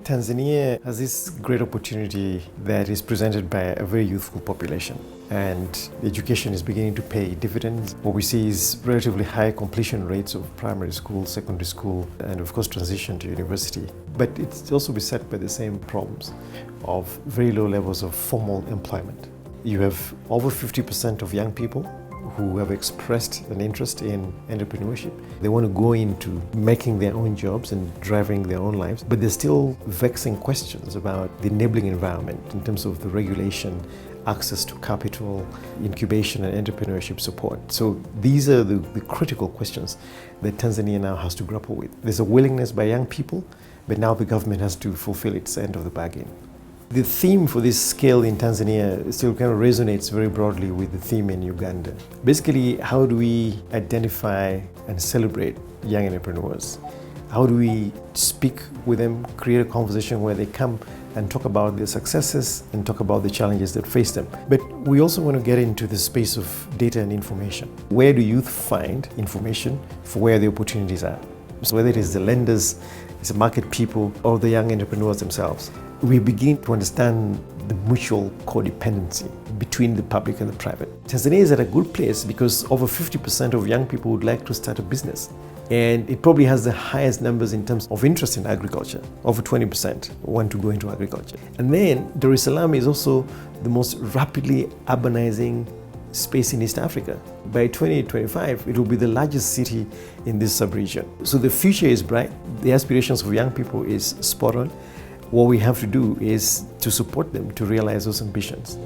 Tanzania has this great opportunity that is presented by a very youthful population, and education is beginning to pay dividends. What we see is relatively high completion rates of primary school, secondary school, and of course transition to university. But it's also beset by the same problems of very low levels of formal employment. You have over 50% of young people who have expressed an interest in entrepreneurship. They want to go into making their own jobs and driving their own lives, but there's still vexing questions about the enabling environment in terms of the regulation, access to capital, incubation and entrepreneurship support. So these are the critical questions that Tanzania now has to grapple with. There's a willingness by young people, but now the government has to fulfill its end of the bargain. The theme for this scale in Tanzania still kind of resonates very broadly with the theme in Uganda. Basically, how do we identify and celebrate young entrepreneurs? How do we speak with them, create a conversation where they come and talk about their successes and talk about the challenges that face them? But we also want to get into the space of data and information. Where do youth find information for where the opportunities are? So whether it is the lenders, it's the market people, or the young entrepreneurs themselves. We begin to understand the mutual codependency between the public and the private. Tanzania is at a good place because over 50% of young people would like to start a business. And it probably has the highest numbers in terms of interest in agriculture. Over 20% want to go into agriculture. And then Dar es Salaam is also the most rapidly urbanizing space in East Africa. By 2025, it will be the largest city in this sub-region. So the future is bright. The aspirations of young people is spot on. What we have to do is to support them to realize those ambitions.